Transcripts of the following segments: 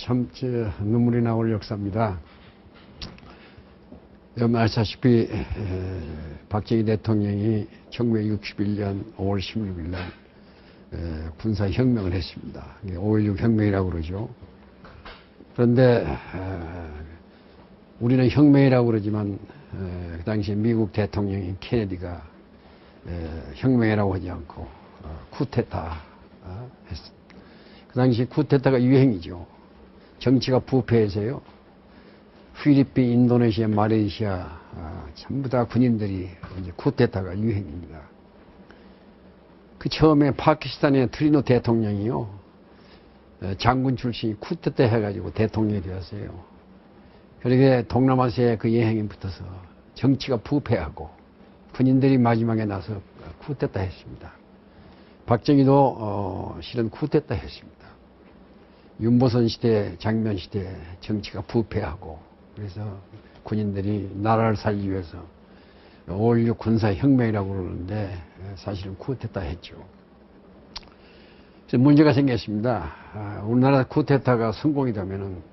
참 눈물이 나올 역사입니다. 여러분 아시다시피 박정희 대통령이 1961년 5월 16일 날 군사혁명을 했습니다. 5.16 혁명이라고 그러죠. 그런데 우리는 혁명이라고 그러지만 그 당시 미국 대통령인 케네디가 혁명이라고 하지 않고 쿠데타 했습니다. 그 당시 쿠데타가 유행이죠. 정치가 부패해서요. 필리핀, 인도네시아, 말레이시아 전부 다 군인들이 이제 쿠데타가 유행입니다. 그 처음에 파키스탄의 트리노 대통령이요. 장군 출신이 쿠데타 해가지고 대통령이 되었어요. 그렇게 동남아시아에 그 여행이 붙어서 정치가 부패하고 군인들이 마지막에 나서 쿠데타 했습니다. 박정희도 실은 쿠데타 했습니다. 윤보선 시대, 장면 시대 정치가 부패하고 그래서 군인들이 나라를 살기 위해서 5.16 군사혁명이라고 그러는데 사실은 쿠데타 했죠. 그래서 문제가 생겼습니다. 우리나라 쿠데타가 성공이 되면은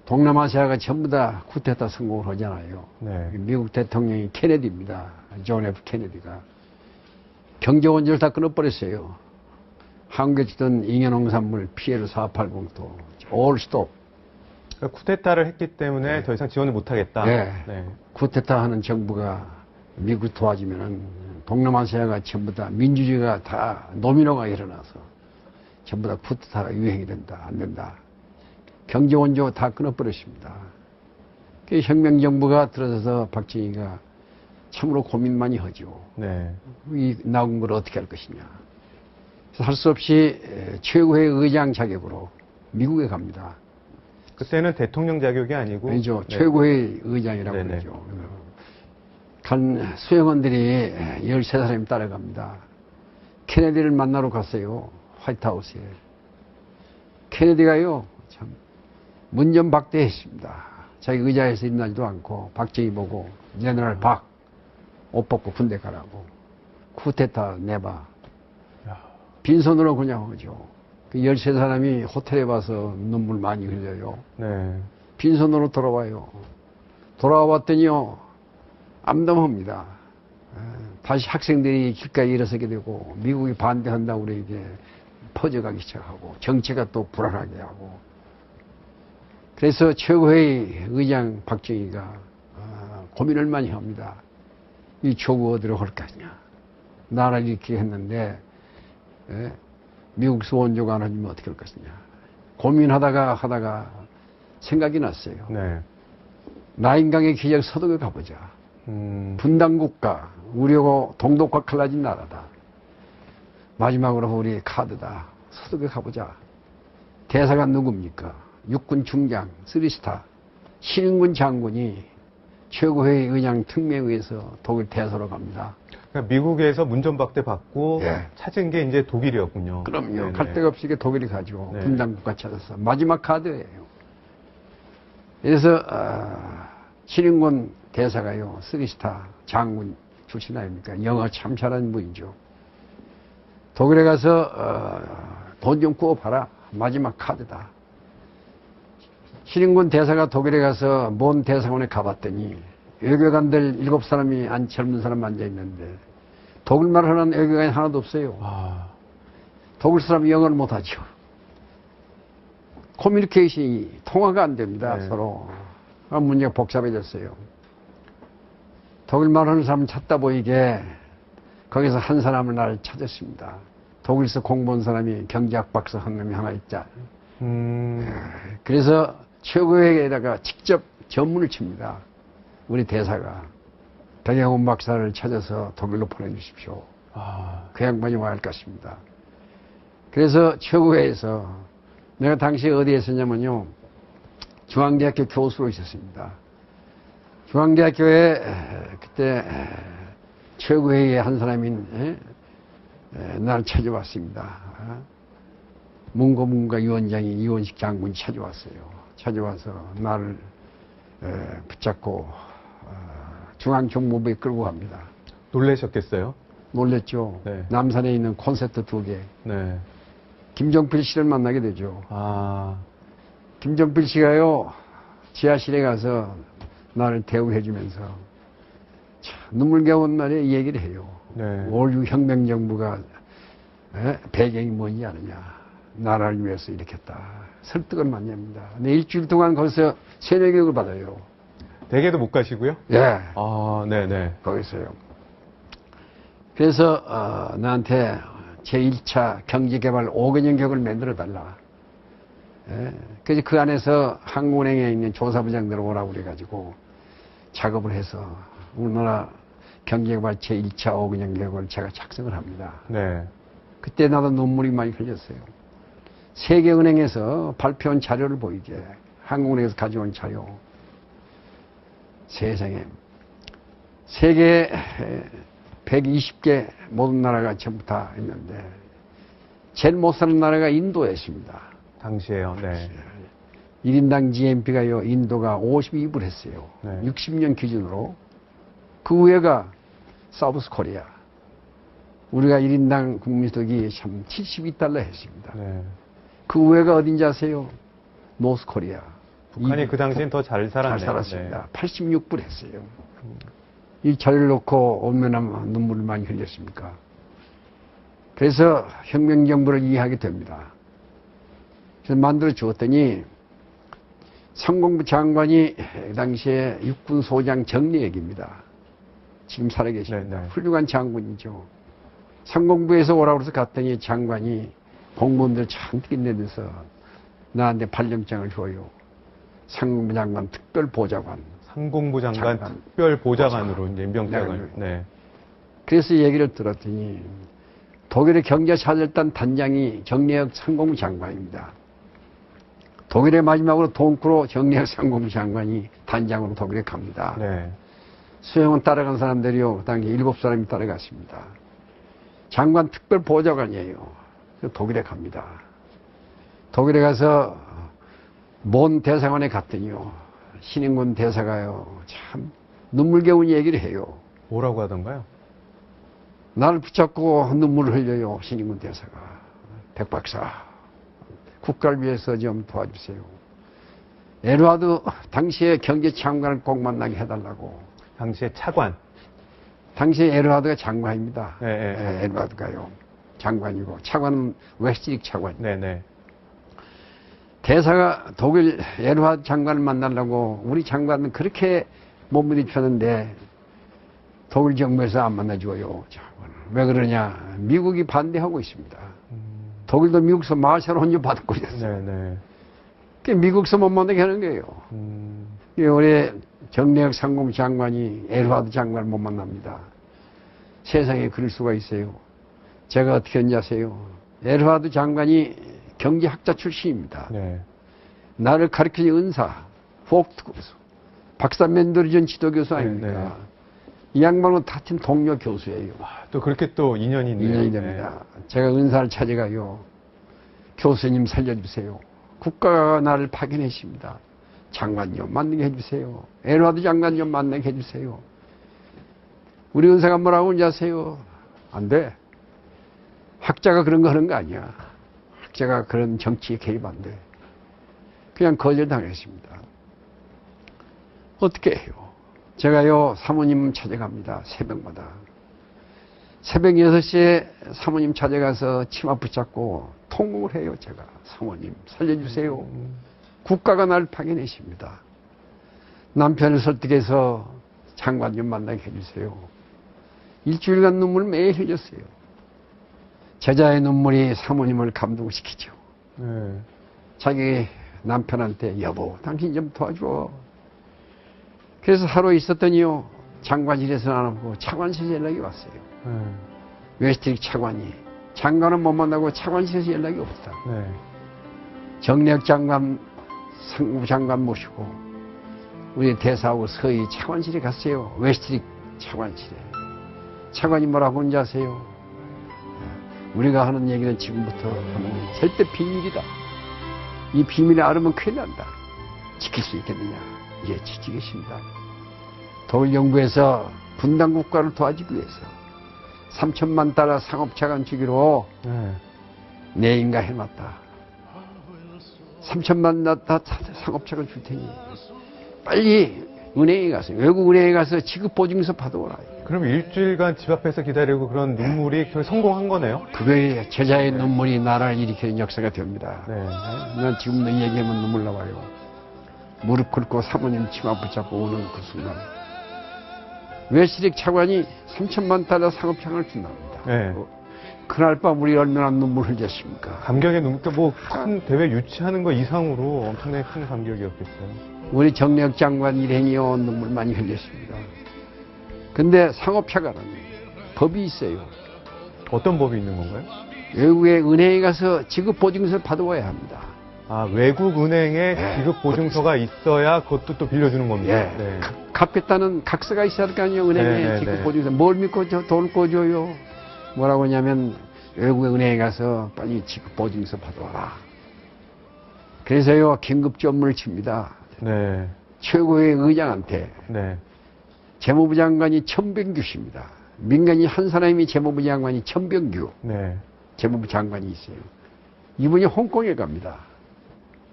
동남아시아가 전부 다 쿠데타 성공을 하잖아요. 네. 미국 대통령이 케네디입니다. 존 F 케네디가. 경제 원조를 다 끊어버렸어요. 한국에 주던 잉여농산물 피해를 480도 올 스톱. 그러니까 쿠데타를 했기 때문에 더 이상 지원을 못하겠다. 네. 쿠데타 하는 정부가 미국 도와주면은 동남아시아가 전부 다 민주주의가 다 노미노가 일어나서 전부 다 쿠데타가 유행이 된다. 안 된다. 경제 원조 다 끊어버렸습니다. 그 혁명정부가 들어서서 박정희가 참으로 고민 많이 하죠. 네. 이 나온 걸 어떻게 할 것이냐. 할 수 없이 최고의 의장 자격으로 미국에 갑니다. 그때는 대통령 자격이 아니고? 아니죠. 네. 최고의 의장이라고 네네. 그러죠. 간 수행원들이 13사람이 따라갑니다. 케네디를 만나러 갔어요. 화이트하우스에. 케네디가요, 참, 문전박대했습니다. 자기 의자에서 일어나지도 않고, 박정희 보고, 제너럴 박, 옷 벗고 군대 가라고. 쿠데타 내봐. 빈손으로 그냥 오죠. 그 13사람이 호텔에 와서 눈물 많이 흘려요. 네. 빈손으로 돌아와요. 돌아와 봤더니요, 암담합니다. 다시 학생들이 길가에 일어서게 되고, 미국이 반대한다고 우리에게 퍼져가기 시작하고, 정치가 또 불안하게 하고. 그래서 최고의 의장 박정희가 고민을 많이 합니다. 이 조국 어디로 갈 거냐. 나라를 이렇게 했는데, 미국 수원조가 안 해주면 어떻게 할 것이냐. 고민하다가 생각이 났어요. 네. 라인강의 기적 서독에 가보자. 분단국가, 우리하고 동독과 갈라진 나라다. 마지막으로 우리 카드다. 서독에 가보자. 대사가 누굽니까? 육군 중장, 3스타, 신인군 장군이 최고의 의장 특명에 의해서 독일 대사로 갑니다. 그러니까 미국에서 문전박대 받고 찾은 게 이제 독일이었군요. 그럼요. 네네. 갈 데가 없이 독일이 가죠. 네. 분단국가 찾아서. 마지막 카드예요. 그래서 신인군 대사가요. 3스타 장군 출신 아닙니까? 영어 참 잘하는 분이죠. 독일에 가서 돈 좀 구워봐라. 마지막 카드다. 신인군 대사가 독일에 가서 먼 대사관에 가봤더니 외교관들 7사람이 젊은 사람 앉아있는데 독일말 하는 외교관이 하나도 없어요. 독일 사람이 영어를 못하죠. 커뮤니케이션이 통화가 안 됩니다. 네. 서로. 문제가 복잡해졌어요. 독일말 하는 사람 찾다 보이게 거기서 한 사람을 날 찾았습니다. 독일에서 공부한 사람이 경제학 박사 한 놈이 하나 있자. 그래서 최고에다가 직접 전문을 칩니다. 우리 대사가 백영훈 박사를 찾아서 독일로 보내주십시오. 그 양반이 와야 할 것입니다. 그래서 최고회에서 내가 당시에 어디에 있었냐면요. 중앙대학교 교수로 있었습니다. 중앙대학교에 그때 최고회의 한 사람인 나를 찾아왔습니다. 문고문과 위원장이 이원식 장군이 찾아왔어요. 찾아와서 나를 붙잡고 중앙정보부에 끌고 갑니다. 놀라셨겠어요? 놀랬죠. 네. 남산에 있는 콘서트 2개. 네. 김정필 씨를 만나게 되죠. 김정필 씨가요, 지하실에 가서 나를 대우해주면서 참 눈물겨운 말에 이 얘기를 해요. 네. 5.16 혁명정부가 배경이 뭔지 아느냐. 나라를 위해서 일으켰다. 설득을 많이 합니다. 근데 일주일 동안 거기서 세뇌교육을 받아요. 댁에도 못 가시고요? 예. 아, 네네. 거기서요. 그래서 나한테 제1차 경제개발 5개년 계획을 만들어달라. 예. 그래서 그 안에서 한국은행에 있는 조사부장들 오라고 그래가지고 작업을 해서 우리나라 경제개발 제1차 5개년 계획을 제가 작성을 합니다. 네. 그때 나도 눈물이 많이 흘렸어요. 세계은행에서 발표한 자료를 보이게. 한국은행에서 가져온 자료. 세상에. 세계 120개 모든 나라가 전부 다 있는데 제일 못 사는 나라가 인도였습니다. 당시에요. 네. 1인당 GNP가요, 인도가 52불 했어요. 네. 60년 기준으로. 그 위에가 사우스 코리아. 우리가 1인당 국민소득이 참 72달러 했습니다. 네. 그 위에가 어딘지 아세요? 노스 코리아. 북한이 그 당시엔 더 잘 살았네요. 잘 살았습니다. 86불 했어요. 이 자료를 놓고 얼마나 눈물을 많이 흘렸습니까? 그래서 혁명정부를 이해하게 됩니다. 그래서 만들어 주었더니 상공부 장관이 당시에 육군소장 정리액입니다. 지금 살아계십니다. 네, 네. 훌륭한 장군이죠. 상공부에서 오라고 해서 갔더니 장관이 공무원들 잔뜩 내면서 나한테 발령장을 줘요. 상공부 장관 특별보좌관. 상공부 장관 특별보좌관으로 이제 임명장을. 네. 그래서 얘기를 들었더니 독일의 경제차절단 단장이 정리혁 상공부 장관입니다. 독일의 마지막으로 동크로 정리혁 상공부 장관이 단장으로 독일에 갑니다. 네. 수영은 따라간 사람들이요. 그 당시 7사람이 따라갔습니다. 장관 특별보좌관이에요. 독일에 갑니다. 독일에 가서 몬 대사관에 갔더니요. 신인군 대사가요. 참 눈물겨운 얘기를 해요. 뭐라고 하던가요? 나를 붙잡고 눈물을 흘려요. 신인군 대사가. 백 박사, 국가를 위해서 좀 도와주세요. 에르하드 당시에 경제장관을 꼭 만나게 해달라고. 당시에 차관. 당시에 에르하드가 장관입니다. 네, 네. 에르하드가요. 장관이고 차관은 웨스트릭 차관. 네네. 대사가 독일 에르하드 장관을 만나려고 우리 장관은 그렇게 못 부딪혔는데 독일 정부에서 안 만나줘요. 왜 그러냐? 미국이 반대하고 있습니다. 독일도 미국서 마샬 혼주 받고 있었어요. 네네. 미국서 못 만나게 하는 거예요. 우리 정례혁 상공부 장관이 에르하드 장관을 못 만납니다. 세상에 그럴 수가 있어요. 제가 어떻게 했는지 아세요? 에르하드 장관이 경제학자 출신입니다. 네. 나를 가르친 은사, 포크트 박사 맨더리전 지도교수 아닙니까? 네, 네. 이 양반은 같은 동료 교수예요. 또 그렇게 또 인연이 있네요. 인연이 됩니다. 제가 은사를 찾아가요. 교수님 살려주세요. 국가가 나를 파견했습니다. 장관 좀 만나게 해주세요. 에르하드 장관 좀 만나게 해주세요. 우리 은사가 뭐라고 하는지 아세요? 안 돼. 학자가 그런 거 하는 거 아니야. 학자가 그런 정치에 개입 안 돼. 그냥 거절당했습니다. 어떻게 해요? 제가요, 사모님 찾아갑니다. 새벽마다. 새벽 6시에 사모님 찾아가서 치마 붙잡고 통곡을 해요, 제가. 사모님, 살려주세요. 국가가 나를 파견했습니다. 남편을 설득해서 장관 좀 만나게 해주세요. 일주일간 눈물 매일 흘렸어요. 제자의 눈물이 사모님을 감동시키죠. 네. 자기 남편한테 여보, 당신 좀 도와줘. 그래서 하루 있었더니요, 장관실에서는 안 오고 차관실에서 연락이 왔어요. 웨스트릭 차관이. 장관은 못 만나고 차관실에서 연락이 없다. 네. 정례혁 장관, 상무 장관 모시고 우리 대사하고 서희 차관실에 갔어요. 웨스트릭 차관실에. 차관이 뭐라고 하는지 아세요? 우리가 하는 얘기는 지금부터 하면 절대 비밀이다. 이 비밀을 알으면 큰일 난다. 지킬 수 있겠느냐? 예, 지키겠습니다. 독일 정부에서 분단 국가를 도와주기 위해서 3천만 달러 상업자관 주기로 네. 내인가 해놨다. 3천만 다 상업차가 줄 테니 빨리 은행에 가서 외국 은행에 가서 지급보증서 받아오라. 그럼 일주일간 집 앞에서 기다리고 그런 눈물이 결국 성공한 거네요? 그거에 제자의 눈물이 나라를 일으키는 역사가 됩니다. 네. 난 지금도 얘기하면 눈물 나와요. 무릎 꿇고 사모님 치마 붙잡고 오는 그 순간. 외시릭 차관이 3천만 달러 상업창을 준답니다. 네. 그날 밤 우리 얼마나 눈물 흘렸습니까? 감격의 눈물, 큰 대회 유치하는 거 이상으로 엄청나게 큰 감격이었겠어요. 우리 정력 장관 일행이요 눈물 많이 흘렸습니다. 근데 상업차관은 법이 있어요. 어떤 법이 있는 건가요? 외국의 은행에 가서 지급보증서를 받아와야 합니다. 아, 외국 은행에 네. 지급 보증서가 있어야 그것도 또 빌려주는 겁니다. 예. 네. 갚겠다는 각서가 있어야 할 거 아니에요. 은행에 네, 네, 지급보증서. 뭘 믿고 돈을 꿔줘요. 뭐라고 하냐면 외국의 은행에 가서 빨리 지급보증서 받아와라. 그래서요 긴급전문을 칩니다. 네. 최고의 의장한테 네. 재무부 장관이 천병규 씨입니다. 민간인 한 사람이 재무부 장관이 천병규 네. 재무부 장관이 있어요. 이분이 홍콩에 갑니다.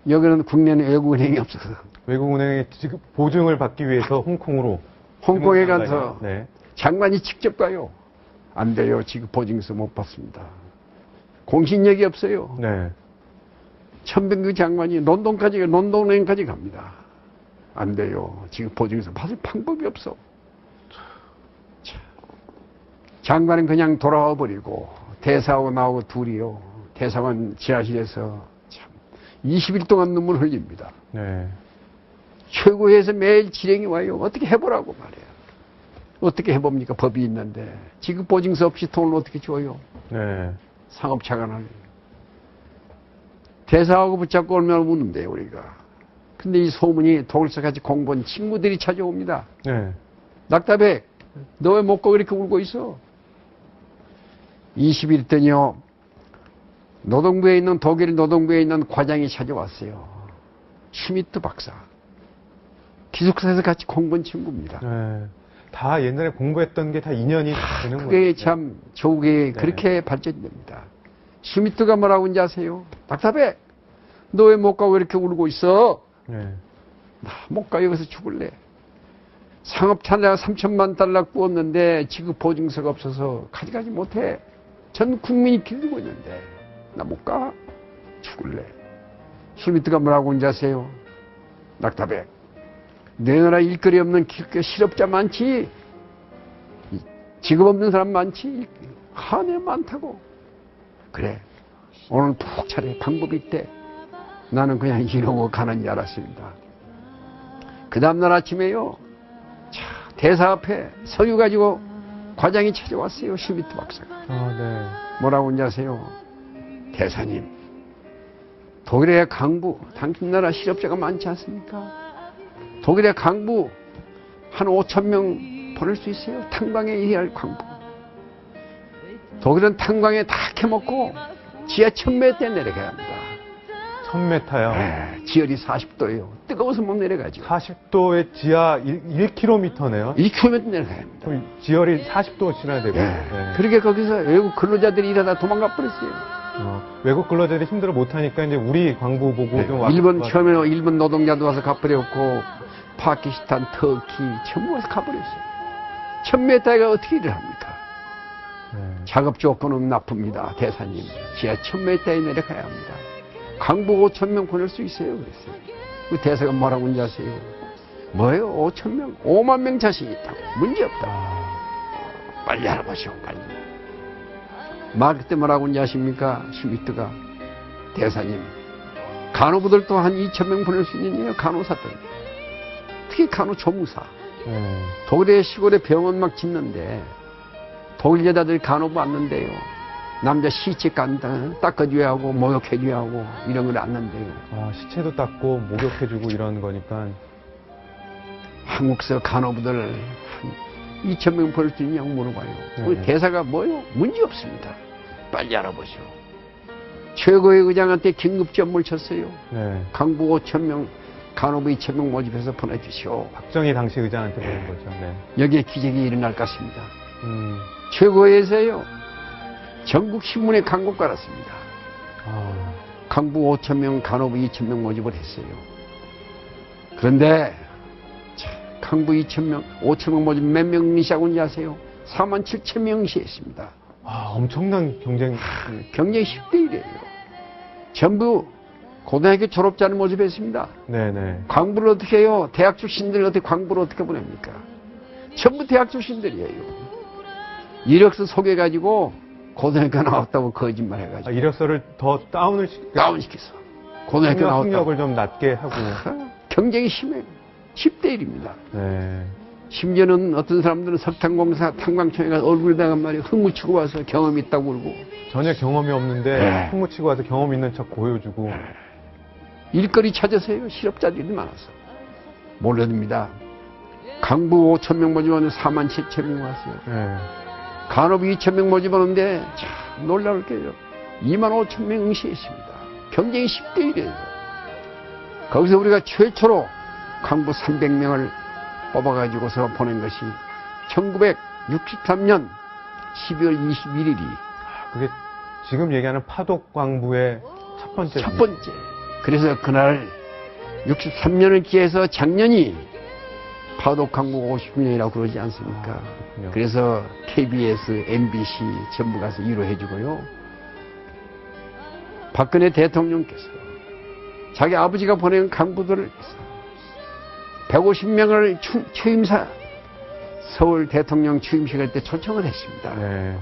여기는 국내는 외국은행이 없어서 외국 은행에 지급 보증을 받기 위해서 홍콩으로. 홍콩에 가서 네. 장관이 직접 가요. 안 돼요. 지급 보증서 못 받습니다. 공신력이 없어요. 네. 천병규 장관이 런던은행까지 갑니다. 안 돼요. 지급 보증서 받을 방법이 없어. 참. 장관은 그냥 돌아와 버리고 대사하고 나하고 둘이요. 대사관 지하실에서 참 20일 동안 눈물 흘립니다. 네. 최고에서 매일 지령이 와요. 어떻게 해보라고 말이에요. 어떻게 해봅니까? 법이 있는데 지급 보증서 없이 돈을 어떻게 줘요? 네. 상업차관을 대사하고 붙잡고 얼마나 우는데요 우리가. 근데 이 소문이 독일서 같이 공부한 친구들이 찾아옵니다. 네. 낙타백 너 왜 못 가 그렇게 울고 있어? 20일 있더니요 노동부에 있는 독일 노동부에 있는 과장이 찾아왔어요. 슈미트 박사. 기숙사에서 같이 공부한 친구입니다. 네. 다 옛날에 공부했던 게 다 인연이 되는 거예요. 그게 참 조국에 네. 그렇게 발전됩니다. 슈미트가 뭐라고 하는지 아세요? 낙타백 너 왜 못 가고 이렇게 울고 있어? 네. 나 못 가 여기서 죽을래. 상업차 내가 3천만 달러 구웠는데 지급 보증서가 없어서 가져가지 못해. 전 국민이 기다리고 있는데 나 못 가. 죽을래. 슈미트가 뭐라고 하는지 아세요? 낙타백 내 나라 일거리 없는 실업자 많지. 직업 없는 사람 많지. 한해 많다고. 그래 오늘 푹 차려 방법이 있대. 나는 그냥 이러고 가는 줄 알았습니다. 그 다음날 아침에요 대사 앞에 서류 가지고 과장이 찾아왔어요. 슈미트 박사가. 아, 네. 뭐라고 하는지 아세요? 대사님 독일의 강부 당신 나라 실업자가 많지 않습니까? 독일의 강부 한 5천 명 보낼 수 있어요. 탄광에 일할 강부. 독일은 탄광에 다 캐먹고 지하 1000m에 내려가야 합니다. 1000m요? 네, 지열이 40도예요. 뜨거워서 못 내려가죠. 40도의 지하 1km네요. 2km 내려가야 합니다. 그럼 지열이 40도 지나야 되고. 네. 네. 그렇게 거기서 외국 근로자들이 일하다 도망가 버렸어요. 외국 근로자들이 힘들어 못하니까 이제 우리 광부 보고 좀 일본 처음에는 일본 노동자도 와서 가버렸고 파키스탄, 터키 전부 와서 가버렸어요. 1000m가 어떻게 일을 합니까? 네. 작업 조건은 나쁩니다. 대사님 지하 1000m에 내려가야 합니다. 강부 5,000명 보낼 수 있어요. 그랬어요. 그 대사가 뭐라고 하는지 아세요? 뭐예요? 5,000명? 5만 명 자신 있다고. 문제없다. 빨리 알아보시오. 빨리. 말 그때 뭐라고 하는지 아십니까? 슈미트가. 대사님 간호부들도 한 2,000명 보낼 수 있느냐요? 간호사들. 특히 간호조무사. 독일의 시골에 병원 막 짓는데 독일 여자들 간호부 왔는데요. 남자 시체 닦아줘야 하고 목욕해줘야 하고 이런 걸 안는데요. 아, 시체도 닦고 목욕해주고 이런 거니까. 한국서 간호부들 한 2,000명 보낼 수 있냐고 물어봐요. 네. 대사가 뭐요? 문제 없습니다. 빨리 알아보시오. 최고의 의장한테 긴급전문을 쳤어요. 네. 강부 5,000명, 간호부 2,000명 모집해서 보내주시오. 박정희 당시 의장한테 보낸 거죠. 네. 여기에 기적이 일어날 것입니다. 음. 최고에서요. 전국 신문에 광고 깔았습니다. 아. 강부 5,000명, 간호부 2,000명 모집을 했어요. 그런데 강부 2,000명, 5,000명 모집 몇 명이 시작한지 아세요? 47,000명이 시했습니다. 아, 엄청난 경쟁. 경쟁이 10대 1이에요. 전부 고등학교 졸업자를 모집했습니다. 네네. 광부를 어떻게 해요? 대학 출신들 어떻게 광부를 어떻게 보냅니까? 전부 대학 출신들이에요. 이력서 소개해가지고 고등학교 나왔다고 거짓말 해가지고. 아, 이력서를 더 다운시켜서. 고등학교 나왔다고. 학력을 좀 낮게 하고. 경쟁이 심해요. 10대 1입니다. 네. 심지어는 어떤 사람들은 석탄공사 탄광청에 가서 얼굴 다간 말이 흙묻히고 와서 경험이 있다고 그러고. 전혀 경험이 없는데 네. 흙묻히고 와서 경험 있는 척 보여주고. 일거리 찾으세요. 실업자들이 많아서. 몰라듭니다. 강부 5,000명 모집하는데 47,000명 왔어요. 네. 간호부 2,000명 모집하는데 참 놀라울 게요. 25,000명 응시했습니다. 경쟁이 10대 1이에요. 거기서 우리가 최초로 강부 300명을 뽑아가지고서 보낸 것이 1963년 12월 21일이 그게 지금 얘기하는 파독광부의 첫 번째. 첫 번째. 그래서 그날 63년을 기해서 작년이 파독광부 50년이라고 그러지 않습니까? 그래서 KBS, MBC 전부 가서 위로해주고요. 박근혜 대통령께서 자기 아버지가 보낸 강부들을 150명을 취임사 서울 대통령 취임식할 때 초청을 했습니다. 네.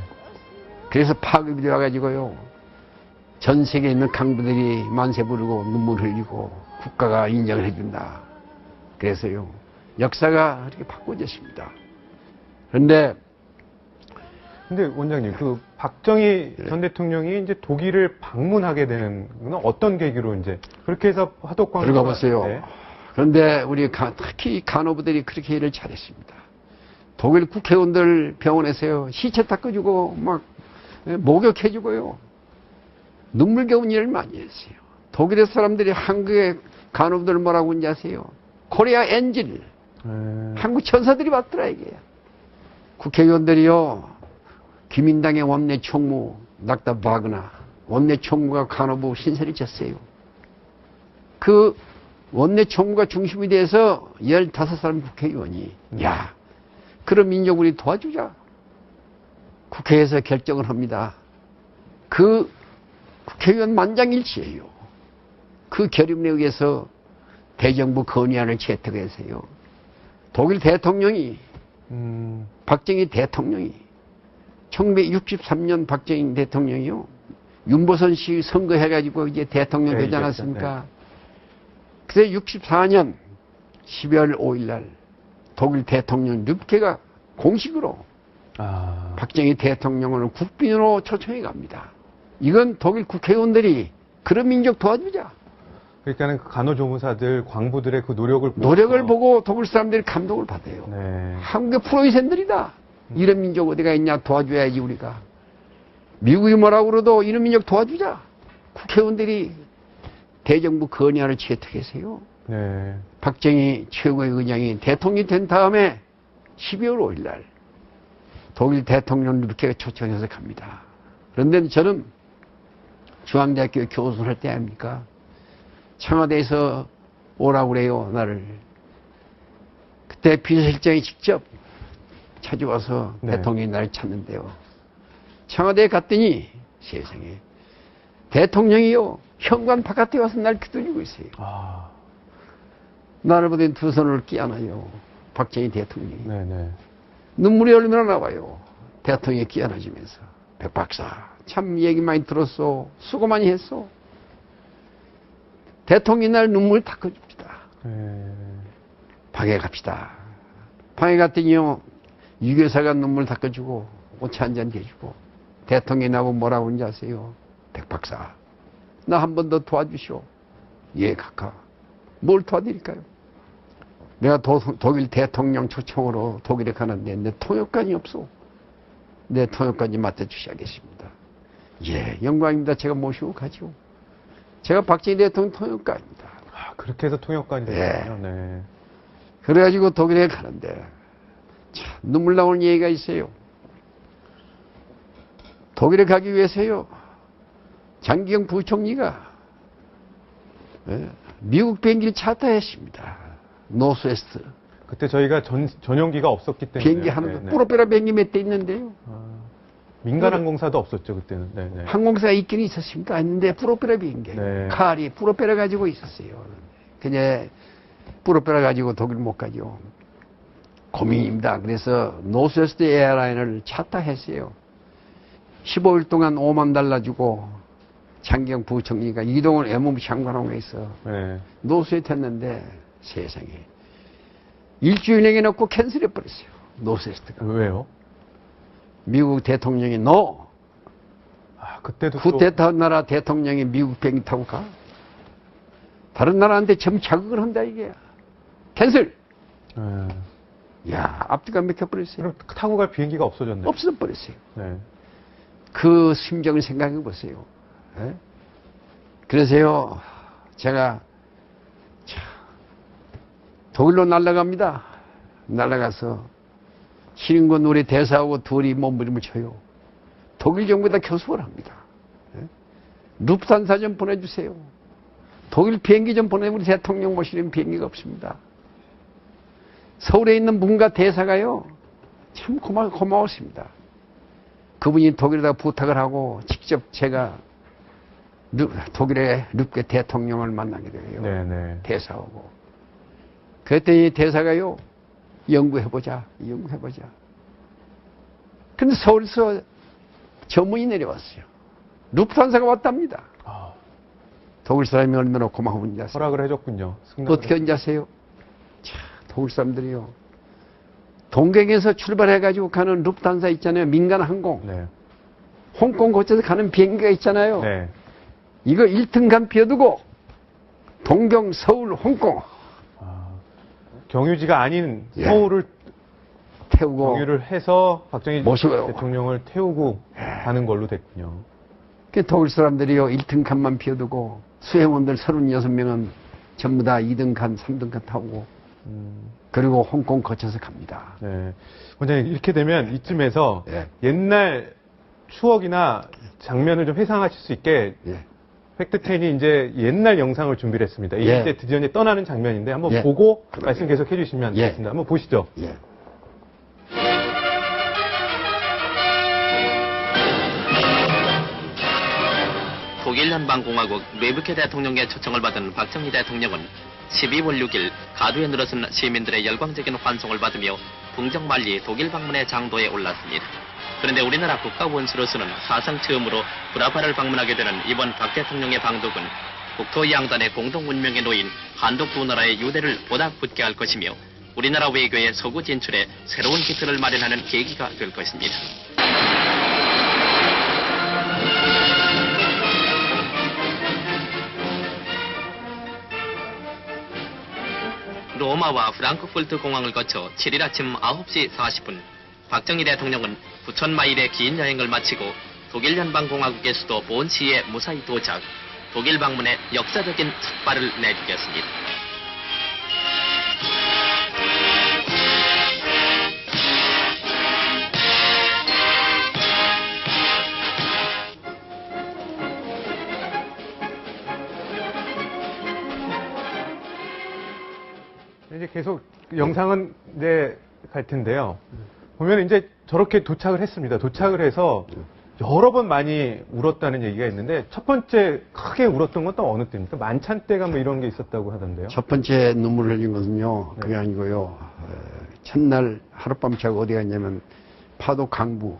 그래서 파급이 되어가지고요. 전 세계에 있는 강부들이 만세 부르고 눈물 흘리고 국가가 인정을 해준다. 그래서요. 역사가 이렇게 바꿔졌습니다. 그런데 원장님, 그 박정희 전 대통령이 이제 독일을 방문하게 되는 건 어떤 계기로 이제 그렇게 해서 화독광부 들어가 보세요. 네. 그런데 우리 특히 간호부들이 그렇게 일을 잘했습니다. 독일 국회의원들 병원에서요. 시체 닦아주고 막 목욕해주고요. 눈물겨운 일을 많이 했어요. 독일의 사람들이 한국의 간호부들 뭐라고 하는지 아세요? 코리아 엔젤. 한국 천사들이 왔더라 이게. 국회의원들이요. 기민당의 원내 총무 낙다 바그나 원내 총무가 간호부 신설이 졌어요. 그 원내 총무가 중심이 돼서 15사람 국회의원이 야 그런 민족 우리 도와주자. 국회에서 결정을 합니다. 그 국회의원 만장일치예요. 그 결의문에 의해서 대정부 건의안을 채택해서요. 독일 대통령이 박정희 대통령이 1963년 박정희 대통령이요. 윤보선 씨 선거해가지고 이제 대통령 되지 않았습니까? 그래서 64년 12월 5일 날 독일 대통령 르케가 공식으로 박정희 대통령을 국빈으로 초청해 갑니다. 이건 독일 국회의원들이 그런 민족 도와주자. 그러니까는 그 간호조무사들, 광부들의 그 노력을 보고 독일 사람들이 감동을 받아요. 네. 한국의 프로이센들이다. 이런 민족 어디가 있냐 도와줘야지 우리가. 미국이 뭐라고 그래도 이런 민족 도와주자. 국회의원들이 대정부 건의안을 채택했어요. 네. 박정희 최고의 의장이 대통령이 된 다음에 12월 5일 날 독일 대통령 르케가 초청해서 갑니다. 그런데 저는 중앙대학교 교수를 할 때 아닙니까? 청와대에서 오라고 그래요, 나를. 그때 비서실장이 직접 찾아와서 대통령이 나를 찾는데요. 청와대에 갔더니 세상에 대통령이요 현관 바깥에 와서 날 기다리고 있어요. 나를 보더니 두 손을 끼안아요. 박정희 대통령이. 네네. 눈물이 얼마나 나와요. 대통령이 끼안아주면서. 백 박사 참 얘기 많이 들었어. 수고 많이 했어. 대통령이 날 눈물 닦아줍시다. 방에 갑시다. 방에 갔더니요 유교사가 눈물 닦아주고 오차 한잔 해주고 대통령이 나보고 뭐라고 하는지 아세요? 백 박사 나 한 번 더 도와주시오. 예 각하. 뭘 도와드릴까요? 내가 독일 대통령 초청으로 독일에 가는데 내 통역관이 없어. 내 통역관이 맡아주셔야겠습니다. 예 영광입니다. 제가 모시고 가죠. 제가 박정희 대통령 통역관입니다. 그렇게 해서 통역관이 됐군요. 네. 그래가지고 독일에 가는데 참 눈물 나오는 얘기가 있어요. 독일에 가기 위해서요 장기영 부총리가 예? 미국 비행기를 차타했습니다. 노스웨스트. 그때 저희가 전용기가 없었기 때문에. 비행기 하나도, 프로펠러 비행기 몇 대 있는데요. 민간 항공사도 없었죠, 그때는. 네네. 항공사가 있긴 있었습니까? 했는데, 프로펠러 비행기. 네. 칼이 프로펠러 가지고 있었어요. 그냥, 프로펠러 가지고 독일 못 가죠. 고민입니다. 그래서, 노스웨스트 에어라인을 차타했어요. 15일 동안 $50,000 주고, 장경 부총리가 이동을 MOB 장관하고 있어. 네. 노스웨스트 했는데, 세상에. 일주일 내에 놓고 캔슬해버렸어요. 노스웨스트가. 왜요? 미국 대통령이 그때도 쿠데타 나라 대통령이 미국 비행기 타고 가? 다른 나라한테 점 자극을 한다 이게. 캔슬. 야, 앞뒤가 막혀버렸어요. 그럼 타고 갈 비행기가 없어졌네요. 없어버렸어요. 네. 그 심정을 생각해 보세요. 예? 그래서요, 제가 독일로 날아갑니다. 날아가서 신인군 우리 대사하고 둘이 몸부림을 쳐요. 독일 정부에다 교수를 합니다. 예? 루프탄사 좀 보내주세요. 독일 비행기 좀 보내, 우리 대통령 모시는 비행기가 없습니다. 서울에 있는 문가 대사가요, 참 고마웠습니다. 그분이 독일에다 부탁을 하고 직접 제가 독일의 르게 대통령을 만나게 돼요. 네네. 대사하고. 그랬더니 대사가요, 연구해보자. 근데 서울에서 전문이 내려왔어요. 루프탄사가 왔답니다. 독일 사람이 얼마나 고마운지 아세요? 허락을 해줬군요. 어떻게 하는지 아세요? 자, 독일 사람들이요. 동경에서 출발해가지고 가는 루프탄사 있잖아요. 민간 항공. 네. 홍콩 거쳐서 가는 비행기가 있잖아요. 네. 이거 1등간 비워두고 동경, 서울, 홍콩 경유지가 아닌 서울을 태우고 경유를 해서 박정희 모시고요. 대통령을 태우고 가는 걸로 됐군요. 그 독일 사람들이요 1등간만 비워두고 수행원들 36명은 전부 다 2등간, 3등간 타고 그리고 홍콩 거쳐서 갑니다. 네. 원장님 이렇게 되면 이쯤에서 예. 옛날 추억이나 장면을 좀 회상하실 수 있게 예. 팩트10이 이제 옛날 영상을 준비를 했습니다. 예. 이제 드디어 이제 떠나는 장면인데 한번 예. 보고 말씀 계속 해주시면 예. 되겠습니다. 한번 보시죠. 예. 독일 연방공화국 뇌부케 대통령의 초청을 받은 박정희 대통령은 12월 6일 가두에 늘어선 시민들의 열광적인 환송을 받으며 풍정만리 독일 방문의 장도에 올랐습니다. 그런데 우리나라 국가원수로서는 사상 처음으로 브라바를 방문하게 되는 이번 박 대통령의 방독은 국토 양단의 공동 운명에 놓인 한독 두 나라의 유대를 보다 굳게 할 것이며 우리나라 외교의 서구 진출에 새로운 기틀을 마련하는 계기가 될 것입니다. 로마와 프랑크푸르트 공항을 거쳐 7일 아침 9시 40분 박정희 대통령은 9,000마일의 긴 여행을 마치고 독일 연방공화국의 수도 본시에 무사히 도착, 독일 방문에 역사적인 첫발을 내디뎠습니다. 이제 계속 영상은 이제 갈 텐데요. 보면 이제 저렇게 도착을 했습니다. 도착을 해서 여러 번 많이 울었다는 얘기가 있는데 첫 번째 크게 울었던 건 또 어느 때입니까? 만찬 때가 뭐 이런 게 있었다고 하던데요. 첫 번째 눈물을 흘린 것은요, 그게 아니고요. 첫날 하룻밤 자고 어디 갔냐면 파도 강부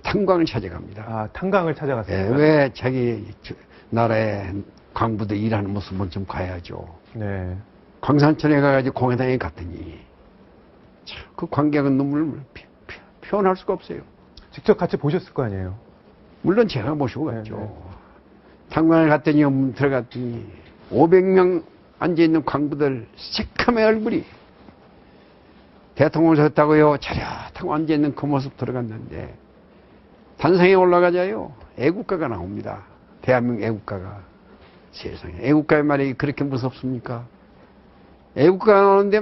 탄광을 찾아갑니다. 아, 탄광을 찾아갔습니다. 왜 자기 나라의 광부들 일하는 모습은 좀 가야죠. 네. 광산천에 가가지고 공회당에 갔더니 참, 그 관객은 눈물을 표현할 수가 없어요. 직접 같이 보셨을 거 아니에요? 물론 제가 모시고 갔죠. 네. 탄광을 갔더니 들어갔더니 500명 앉아있는 광부들 새카매 얼굴이 대통령을 섰다고요. 차렷하고 앉아있는 그 모습 들어갔는데 단상에 올라가자요. 애국가가 나옵니다. 대한민국 애국가가. 세상에 애국가의 말이 그렇게 무섭습니까? 애국가가 나오는데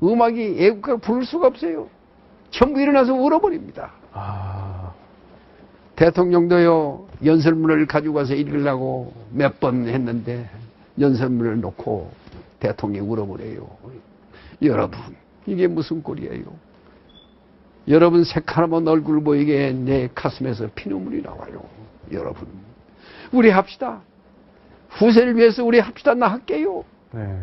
음악이 애국가가 부를 수가 없어요. 전부 일어나서 울어버립니다. 아. 대통령도요 연설문을 가지고 가서 읽으려고 몇 번 했는데 연설문을 놓고 대통령이 울어버려요. 여러분, 이게 무슨 꼴이에요? 여러분 새카만 얼굴 보이게 내 가슴에서 피눈물이 나와요. 여러분, 우리 합시다. 후세를 위해서 우리 합시다. 나 할게요. 네.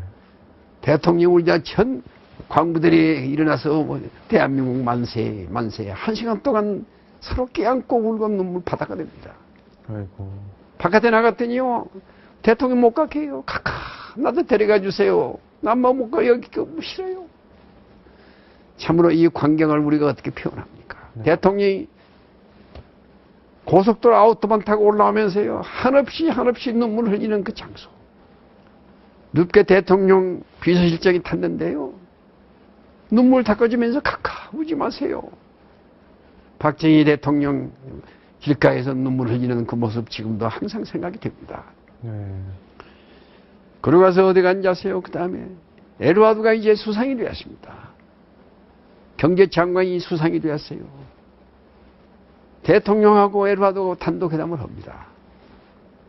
대통령 울자 전 광부들이 일어나서 대한민국 만세 만세 1시간 동안 서로 껴안고 울고 눈물 바다가 됩니다. 아이고. 바깥에 나갔더니요 대통령 못 가게 해요. 카카 나도 데려가 주세요. 난 뭐 못 가 여기 싫어요. 참으로 이 광경을 우리가 어떻게 표현합니까? 네. 대통령이 고속도로 아우토반 타고 올라오면서요 한없이 눈물 흘리는 그 장소. 늦게 대통령 비서실장이 탔는데요 눈물 닦아주면서 카카 우지 마세요. 박정희 대통령 길가에서 눈물 흘리는 그 모습 지금도 항상 생각이 됩니다. 네. 그러고 가서 어디 앉아세요. 그 다음에 에드와드가 이제 수상이 되었습니다. 경제장관이 수상이 되었어요. 대통령하고 에드와드가 단독 회담을 합니다.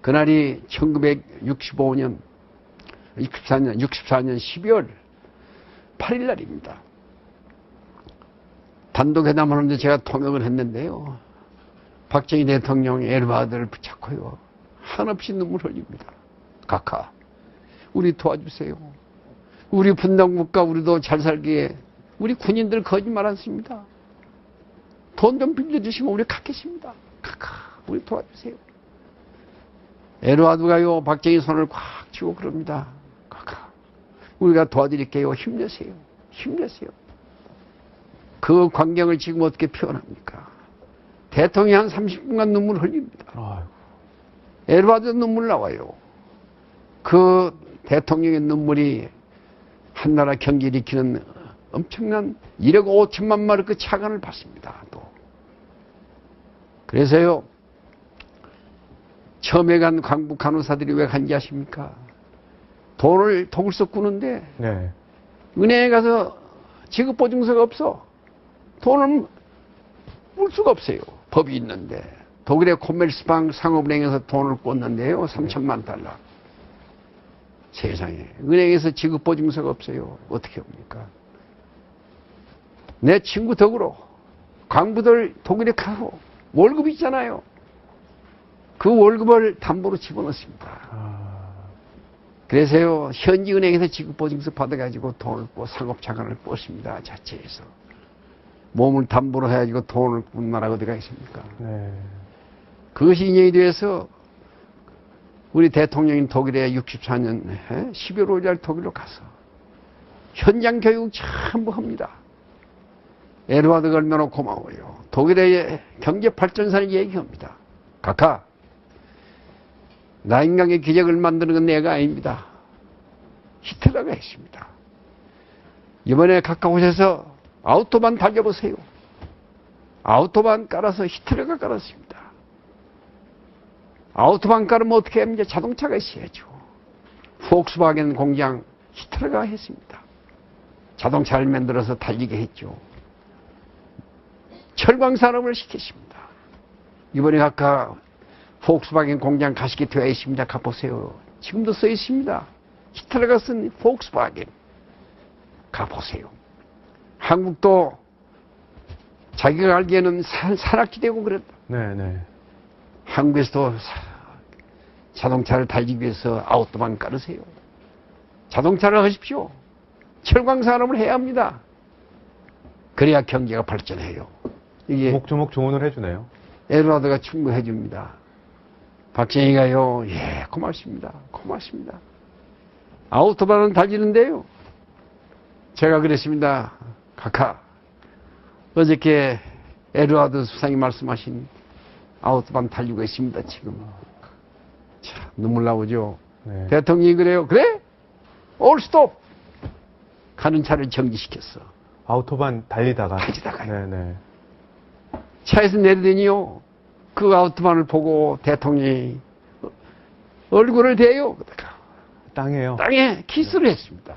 그날이 1964년 12월 8일 날입니다. 단독 회담을 하는데 제가 통역을 했는데요. 박정희 대통령이 에드와드를 붙잡고요. 한없이 눈물 흘립니다. 카카, 우리 도와주세요. 우리 분단국가 우리도 잘 살기에 우리 군인들 거짓말 안 씁니다. 돈 좀 빌려주시면 우리 갖겠습니다. 카카, 우리 도와주세요. 에드와드가요 박정희 손을 꽉 쥐고 그럽니다. 카카, 우리가 도와드릴게요. 힘내세요. 힘내세요. 그 광경을 지금 어떻게 표현합니까? 대통령이 한 30분간 눈물 흘립니다. 아이고. 에드와드 눈물 나와요. 그 대통령의 눈물이 한나라 경기를 일으키는 엄청난 1억 5천만 마르크 차관을 받습니다. 또. 그래서요, 처음에 간 광부 간호사들이 왜 간지 아십니까? 돈을 독일서 꾸는데, 네. 은행에 가서 지급보증서가 없어. 돈을 물 수가 없어요. 법이 있는데. 독일의 코메르스방 상업은행에서 돈을 꿨는데요. 3천만 달러. 세상에. 은행에서 지급보증서가 없어요. 어떻게 합니까? 내 친구 덕으로 광부들 독일에 가고 월급 있잖아요. 그 월급을 담보로 집어넣습니다. 그래서요, 현지 은행에서 지급보증서 받아가지고 돈을 꿔 상업자산을 꿨습니다. 자체에서. 몸을 담보로 해가지고 돈을 꾼 나라가 어디가 있습니까? 네. 그것이 인연이 돼서 우리 대통령인 독일에 64년 12월 5일 독일로 가서 현장 교육 전부 합니다. 에드와드가 얼마나 고마워요. 독일의 경제 발전사를 얘기합니다. 카카, 나인강의 기적을 만드는 건 내가 아닙니다. 히틀러가 했습니다. 이번에 카카 오셔서 아우토반 달려보세요. 아우토반 깔아서 히틀러가 깔았습니다. 아우토반 깔으면 어떻게 합니까? 자동차가 있어야죠. 폭스바겐 공장 히틀러가 했습니다. 자동차를 만들어서 달리게 했죠. 철강 산업을 시켰습니다. 이번에 아까 폭스바겐 공장 가시게 되어 있습니다. 가보세요. 지금도 써 있습니다. 히틀러가 쓴 폭스바겐. 가보세요. 한국도 자기가 알기에는 산악지대고 그랬다. 네네. 한국에서도 자동차를 달리기 위해서 아우토반 깔으세요. 자동차를 하십시오. 철강 산업을 해야 합니다. 그래야 경제가 발전해요. 이게 조목조목 조언을 해주네요. 에드와드가 충고해 줍니다. 박정희가요, 예, 고맙습니다. 고맙습니다. 아우토반은 달리는데요. 제가 그랬습니다. 카카, 어저께 에드와드 수상이 말씀하신 아우토반 달리고 있습니다, 지금. 자, 눈물 나오죠. 네. 대통령이 그래요. 그래? 올 스톱! 가는 차를 정지시켰어. 아우토반 달리다가. 네네. 차에서 내리더니요, 그 아우토반을 보고 대통령이 얼굴을 대요. 땅에요. 땅에 키스를 했습니다.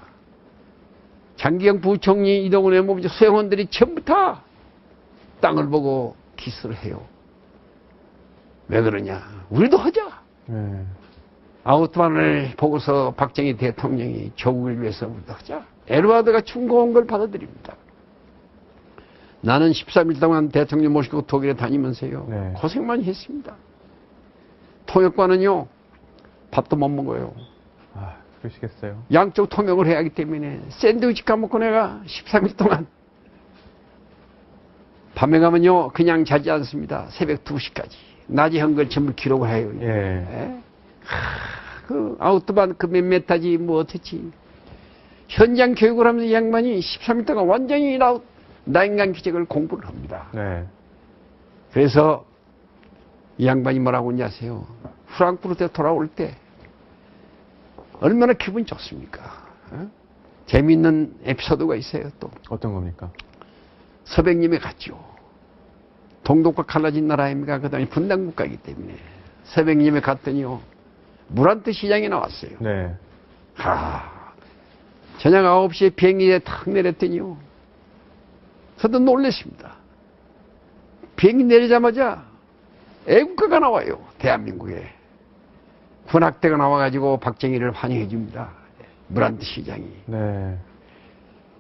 장기영 부총리, 이동훈 외무부 수행원들이 전부 다 땅을 보고 키스를 해요. 왜 그러냐? 우리도 하자. 네. 아우트반을 보고서 박정희 대통령이 조국을 위해서 하자. 에드와드가 충고한 걸 받아들입니다. 나는 13일 동안 대통령 모시고 독일에 다니면서요. 네. 고생 많이 했습니다. 통역관은요. 밥도 못 먹어요. 아, 그러시겠어요. 양쪽 통역을 해야 하기 때문에 샌드위치 까먹고 내가 13일 동안 밤에 가면요. 그냥 자지 않습니다. 새벽 2시까지. 낮에 한 걸 전부 기록을 해요. 예. 예? 그 아우트반 그 몇 메타지 뭐 어떻지. 현장 교육을 하면서 이 양반이 13일 동안 완전히 나인간 기적을 공부를 합니다. 네. 그래서 이 양반이 뭐라고 했냐 아세요? 프랑크푸르트에 돌아올 때 얼마나 기분이 좋습니까? 어? 재미있는 에피소드가 있어요. 또 어떤 겁니까? 서백님에 갔죠. 동독과 갈라진 나라입니까? 그 다음에 분단국가이기 때문에 서백님에 갔더니요. 무란트 시장에 나왔어요. 네. 저녁 9시에 비행기에 탁 내렸더니요. 저도 놀랐습니다. 비행기 내리자마자 애국가가 나와요. 대한민국에. 군악대가 나와가지고 박정희를 환영해 줍니다. 무란트 시장이. 네.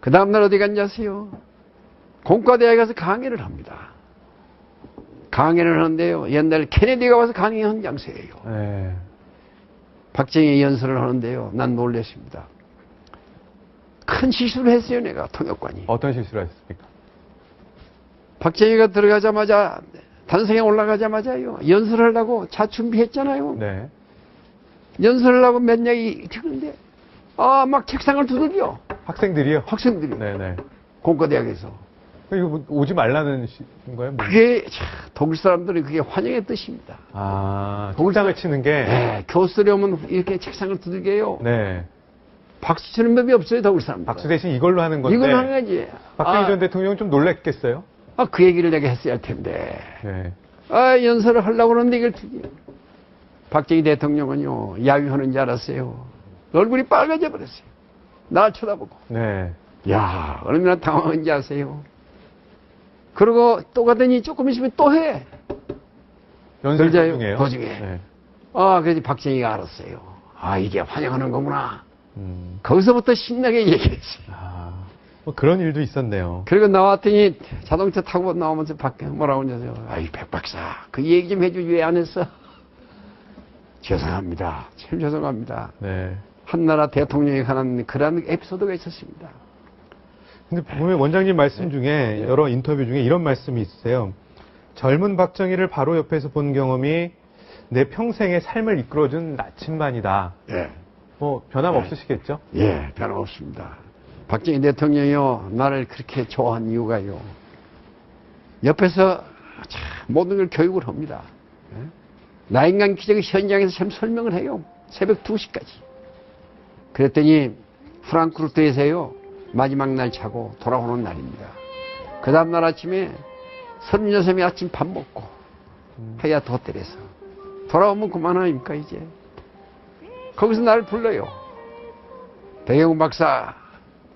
그 다음날 어디 갔냐 아세요? 공과대학에 가서 강의를 합니다. 강의를 하는데요. 옛날 케네디가 와서 강의한 장소예요. 네. 박정희 연설을 하는데요. 난 놀랐습니다. 큰 실수를 했어요. 내가 통역관이. 어떤 실수를 하셨습니까? 박정희가 들어가자마자 단성에 올라가자마자요. 연설하려고 차 준비했잖아요. 네. 연설하려고 몇 명이 듣는데 막 책상을 두들겨. 학생들이요? 학생들이. 네네. 공과대학에서. 이거 뭐 오지 말라는 거예요? 뭐. 그게 독일 사람들이 그게 환영의 뜻입니다. 아, 통장을 치는 게. 네, 교수들이 오면 이렇게 책상을 두들겨요. 네. 박수 치는 법이 없어요, 독일 사람들. 박수 대신 이걸로 하는 건데. 이걸 하는 거지. 박정희 전 대통령은 좀 놀랐겠어요? 그 얘기를 내가 했어야 할 텐데. 네. 연설을 하려고 그러는데 이걸 박정희 대통령은요, 야유하는 줄 알았어요. 얼굴이 빨개져 버렸어요. 날 쳐다보고. 네. 야, 얼마나 당황한지 아세요? 그러고 또 가더니 조금 있으면 또 해. 연설 그러자요, 도중에요? 도중에. 네. 그래서 박정희가 알았어요. 이게 환영하는 거구나. 음. 거기서부터 신나게 얘기했어요. 뭐 그런 일도 있었네요. 그리고 나왔더니 자동차 타고 나오면서 밖에 뭐라고 하냐세요. 백 박사, 그 얘기 좀 해주지 왜 안 했어? 죄송합니다. 참 죄송합니다. 네. 한나라 대통령에 관한 그런 에피소드가 있었습니다. 근데 보면 원장님 말씀 중에 여러 인터뷰 중에 이런 말씀이 있으세요. 젊은 박정희를 바로 옆에서 본 경험이 내 평생의 삶을 이끌어준 나침반이다. 예. 뭐 변함없으시겠죠? 예, 변함없습니다. 박정희 대통령이요, 나를 그렇게 좋아한 이유가요. 옆에서 참 모든 걸 교육을 합니다. 예? 나인간 기적의 현장에서 참 설명을 해요. 새벽 2시까지. 그랬더니 프랑크푸르트에서요, 마지막 날 자고 돌아오는 날입니다. 그 다음날 아침에 36이 아침 밥 먹고 하얏트 호텔에서 돌아오면 그만 아닙니까 이제. 거기서 나를 불러요. 백영훈 박사.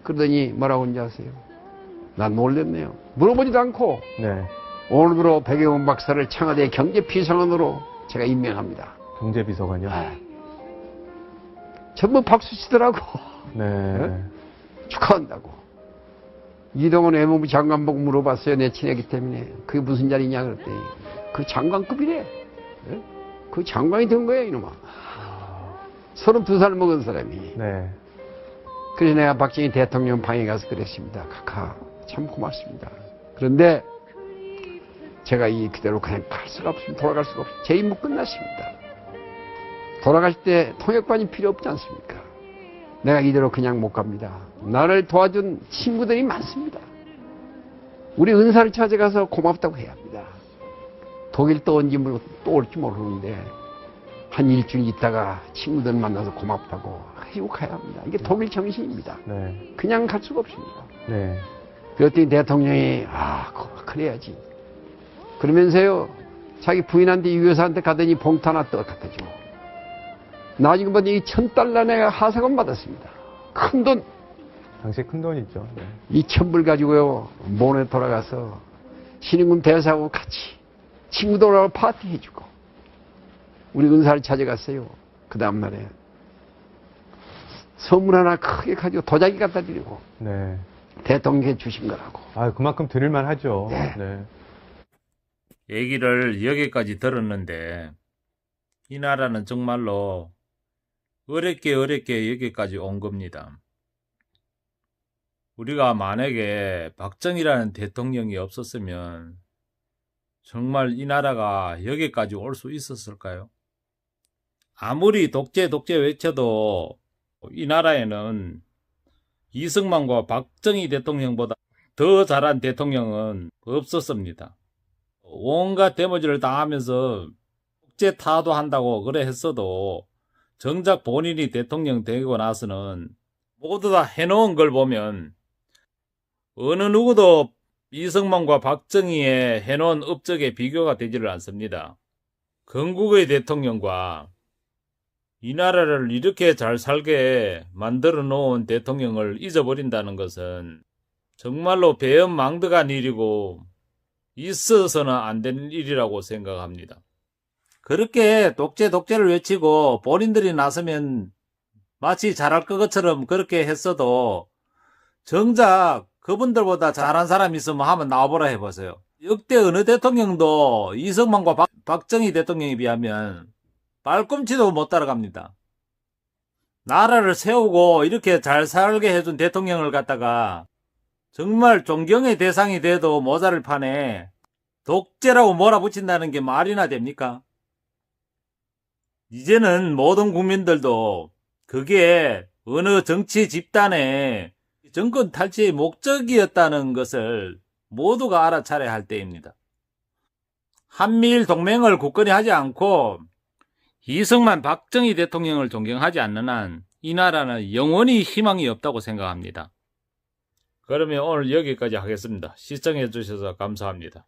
그러더니 뭐라고 하는지 아세요? 난 놀랬네요. 물어보지도 않고 네. 오늘부로 백영훈 박사를 청와대 경제비서관으로 제가 임명합니다. 경제비서관이요? 전부 박수 치더라고. 네. 축하한다고. 이동원 외무부 장관 보고 물어봤어요. 내 친애기 때문에. 그게 무슨 자리냐 그랬더니 그 장관급이래. 예? 그 장관이 된 거야 이놈아. 32살 먹은 사람이. 네. 그래서 내가 박정희 대통령 방에 가서 그랬습니다. 카카 참 고맙습니다. 그런데 제가 이 그대로 그냥 갈 수가 없습니다. 돌아갈 수가 없습니다. 제 임무 끝났습니다. 돌아가실 때 통역관이 필요 없지 않습니까? 내가 이대로 그냥 못 갑니다. 나를 도와준 친구들이 많습니다. 우리 은사를 찾아가서 고맙다고 해야 합니다. 독일 또 온지 또 올지 모르는데 한 일주일 있다가 친구들 만나서 고맙다고 해주고 가야 합니다. 이게 독일 정신입니다. 네. 그냥 갈 수가 없습니다. 네. 그랬더니 대통령이 그래야지. 그러면서요 자기 부인한테 유교사한테 가더니 봉투 하나 떠 갖다 줘. 나중에 보니 1,000달러 내가 하사금 받았습니다. 큰 돈. 당시에 큰 돈이죠. 네. 2,000불 가지고요 몬에 돌아가서 신임군 대사하고 같이 친구들하고 파티 해주고 우리 은사를 찾아갔어요. 그 다음날에 선물 하나 크게 가지고 도자기 갖다 드리고 네. 대통령께 주신 거라고. 아, 그만큼 드릴만 하죠. 네. 네. 얘기를 여기까지 들었는데 이 나라는 정말로 어렵게 여기까지 온 겁니다. 우리가 만약에 박정희라는 대통령이 없었으면 정말 이 나라가 여기까지 올 수 있었을까요? 아무리 독재 외쳐도 이 나라에는 이승만과 박정희 대통령보다 더 잘한 대통령은 없었습니다. 온갖 데모지를 다 하면서 국제 타도한다고 그래 했어도 정작 본인이 대통령 되고 나서는 모두 다 해놓은 걸 보면 어느 누구도 이승만과 박정희의 해놓은 업적에 비교가 되지를 않습니다. 건국의 대통령과 이 나라를 이렇게 잘 살게 만들어 놓은 대통령을 잊어버린다는 것은 정말로 배은망덕한 일이고 있어서는 안 되는 일이라고 생각합니다. 그렇게 독재를 외치고 본인들이 나서면 마치 잘할 것처럼 그렇게 했어도 정작 그분들보다 잘한 사람이 있으면 한번 나와보라 해보세요. 역대 어느 대통령도 이승만과 박정희 대통령에 비하면 발꿈치도 못 따라갑니다. 나라를 세우고 이렇게 잘 살게 해준 대통령을 갖다가 정말 존경의 대상이 돼도 모자를 판에 독재라고 몰아붙인다는 게 말이나 됩니까? 이제는 모든 국민들도 그게 어느 정치 집단의 정권 탈취의 목적이었다는 것을 모두가 알아차려야 할 때입니다. 한미일 동맹을 굳건히 하지 않고 이승만, 박정희 대통령을 존경하지 않는 한 이 나라는 영원히 희망이 없다고 생각합니다. 그러면 오늘 여기까지 하겠습니다. 시청해 주셔서 감사합니다.